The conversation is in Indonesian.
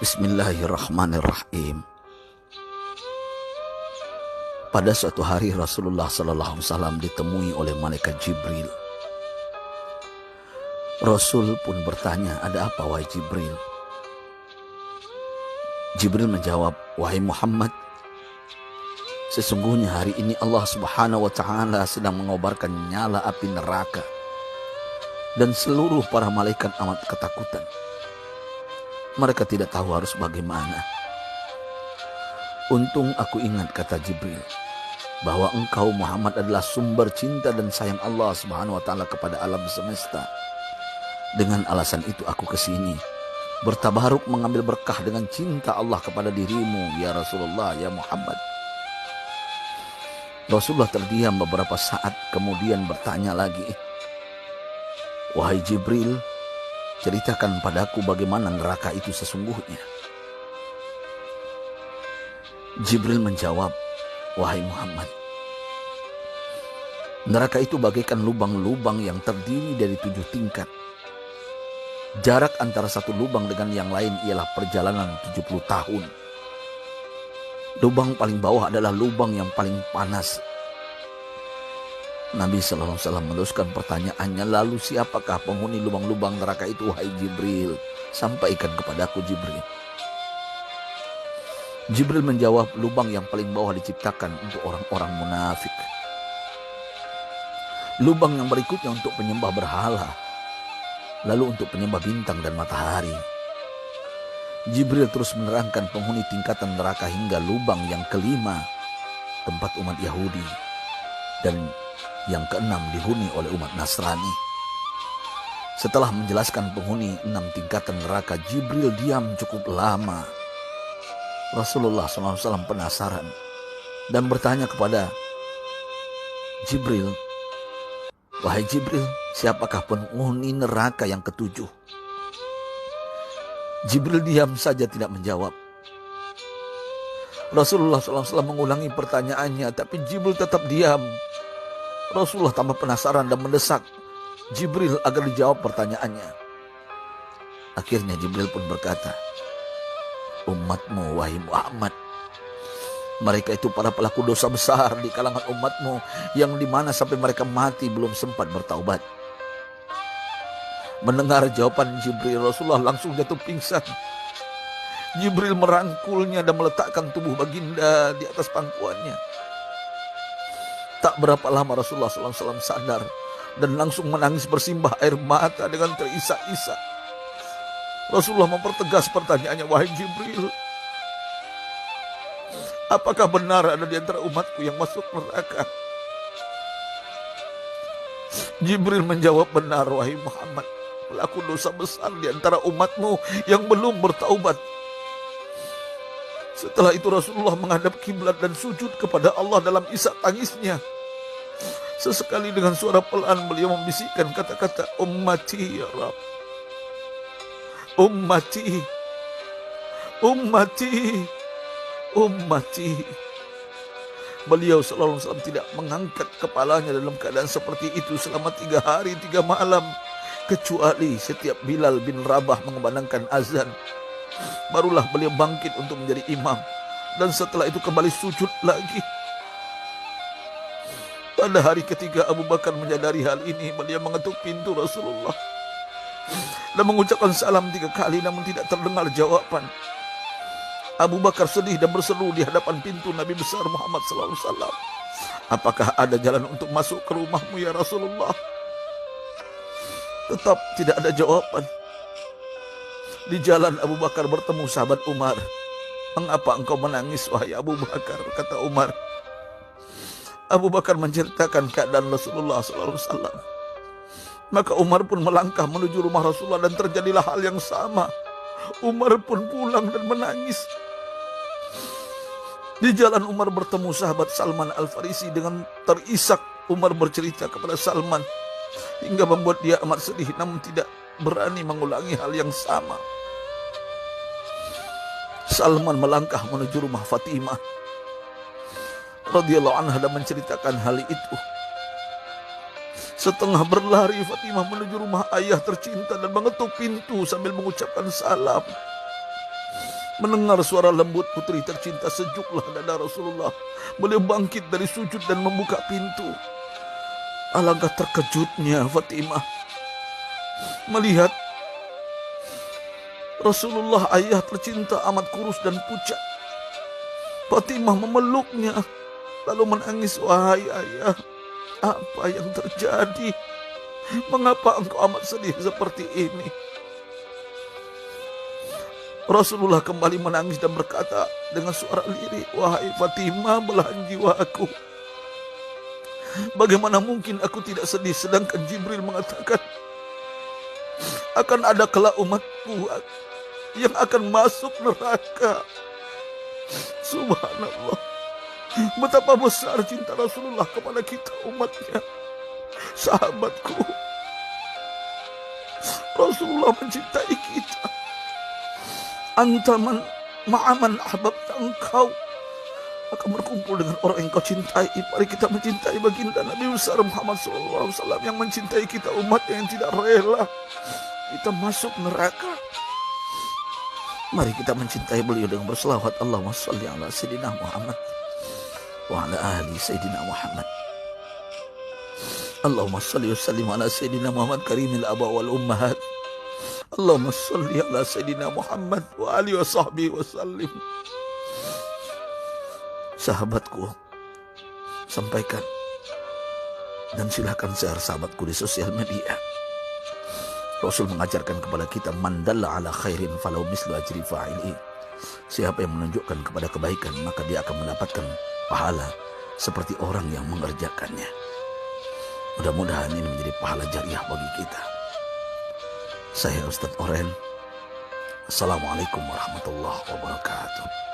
Bismillahirrahmanirrahim. Pada suatu hari Rasulullah SAW ditemui oleh malaikat Jibril. Rasul pun bertanya, "Ada apa wahai Jibril?" Jibril menjawab, "Wahai Muhammad, sesungguhnya hari ini Allah Subhanahu wa Ta'ala sedang mengobarkan nyala api neraka, dan seluruh para malaikat amat ketakutan. Mereka tidak tahu harus bagaimana. Untung aku ingat," kata Jibril, "bahwa engkau Muhammad adalah sumber cinta dan sayang Allah Subhanahu wa Ta'ala kepada alam semesta. Dengan alasan itu aku kesini, bertabaruk mengambil berkah dengan cinta Allah kepada dirimu, ya Rasulullah, ya Muhammad." Rasulullah terdiam beberapa saat, kemudian bertanya lagi, "Wahai Jibril, ceritakan padaku bagaimana neraka itu sesungguhnya." Jibril menjawab, "Wahai Muhammad, neraka itu bagaikan lubang-lubang yang terdiri dari 7 tingkat. Jarak antara satu lubang dengan yang lain ialah perjalanan 70 tahun. Lubang paling bawah adalah lubang yang paling panas." Nabi SAW meneruskan pertanyaannya, "Lalu siapakah penghuni lubang-lubang neraka itu wahai Jibril? Sampaikan kepadaku Jibril." Jibril menjawab, "Lubang yang paling bawah diciptakan untuk orang-orang munafik. Lubang yang berikutnya untuk penyembah berhala. Lalu untuk penyembah bintang dan matahari." Jibril terus menerangkan penghuni tingkatan neraka hingga lubang yang kelima, tempat umat Yahudi, dan yang keenam dihuni oleh umat Nasrani. Setelah menjelaskan penghuni 6 tingkatan neraka, Jibril diam cukup lama. Rasulullah SAW penasaran dan bertanya kepada Jibril, "Wahai Jibril, siapakah penghuni neraka yang ketujuh?" Jibril diam saja tidak menjawab. Rasulullah SAW mengulangi pertanyaannya, tapi Jibril tetap diam. Rasulullah tambah penasaran dan mendesak Jibril agar dijawab pertanyaannya. Akhirnya Jibril pun berkata, "Umatmu wahai Muhammad, mereka itu para pelaku dosa besar di kalangan umatmu, yang dimana sampai mereka mati belum sempat bertaubat." Mendengar jawaban Jibril, Rasulullah langsung jatuh pingsan. Jibril merangkulnya dan meletakkan tubuh baginda di atas pangkuannya. Tak berapa lama Rasulullah SAW sadar dan langsung menangis bersimbah air mata dengan terisak-isak. Rasulullah mempertegas pertanyaannya, "Wahai Jibril, apakah benar ada di antara umatku yang masuk neraka?" Jibril menjawab, "Benar wahai Muhammad, pelaku dosa besar di antara umatmu yang belum bertaubat." Setelah itu Rasulullah menghadap kiblat dan sujud kepada Allah dalam isak tangisnya. Sesekali dengan suara pelan beliau membisikkan kata-kata, "Ummati ya Rabb, ummati, ummati, ummati." Beliau SAW tidak mengangkat kepalanya dalam keadaan seperti itu selama 3 hari 3 malam. Kecuali setiap Bilal bin Rabah mengumandangkan azan, barulah beliau bangkit untuk menjadi imam. Dan setelah itu kembali sujud lagi. Pada hari ketiga Abu Bakar menyadari hal ini, beliau mengetuk pintu Rasulullah dan mengucapkan salam 3 kali, namun tidak terdengar jawaban. Abu Bakar sedih dan berseru di hadapan pintu Nabi besar Muhammad SAW, "Apakah ada jalan untuk masuk ke rumahmu ya Rasulullah?" Tetap tidak ada jawaban. Di jalan Abu Bakar bertemu sahabat Umar. "Mengapa engkau menangis wahai Abu Bakar?" kata Umar. Abu Bakar menceritakan keadaan Rasulullah SAW. Maka Umar pun melangkah menuju rumah Rasulullah dan terjadilah hal yang sama. Umar pun pulang dan menangis. Di jalan Umar bertemu sahabat Salman Al-Farisi. Dengan terisak Umar bercerita kepada Salman hingga membuat dia amat sedih, namun tidak berani mengulangi hal yang sama. Salman melangkah menuju rumah Fatimah radhiyallahu anha dan menceritakan hal itu. Setengah berlari Fatimah menuju rumah ayah tercinta dan mengetuk pintu sambil mengucapkan salam. Mendengar suara lembut putri tercinta, sejuklah dada Rasulullah. Beliau bangkit dari sujud dan membuka pintu. Alangkah terkejutnya Fatimah melihat Rasulullah, ayah tercinta, amat kurus dan pucat. Fatimah memeluknya lalu menangis. Wahai ayah, apa yang terjadi? Mengapa engkau amat sedih seperti ini? Rasulullah kembali menangis dan berkata dengan suara lirih, wahai Fatimah, belahan jiwaku, bagaimana mungkin aku tidak sedih sedangkan Jibril mengatakan akan ada kelak umatku yang akan masuk neraka. Subhanallah, betapa besar cinta Rasulullah kepada kita umatnya. Sahabatku, Rasulullah mencintai kita. Antaman ma'aman ahbabta, engkau akan berkumpul dengan orang yang kau cintai. Mari kita mencintai baginda Nabi besar Muhammad SAW yang mencintai kita umat yang tidak rela kita masuk neraka. Mari kita mencintai beliau dengan berselawat, Allahumma shalli ala Sayyidina Muhammad wa ala ahli Sayyidina Muhammad. Allahumma shalli wa sallim ala Sayyidina Muhammad karimil aba wal ummahat. Allahumma shalli ala Sayyidina Muhammad wa alihi wa sahbihi wa sallim. Sahabatku, sampaikan dan silakan share sahabatku di sosial media. Rasul mengajarkan kepada kita, man dalla ala khairin falau mislu ajri fa'ili. Siapa yang menunjukkan kepada kebaikan, maka dia akan mendapatkan pahala seperti orang yang mengerjakannya. Mudah-mudahan ini menjadi pahala jariah bagi kita. Saya Ustadz Oren. Assalamualaikum warahmatullahi wabarakatuh.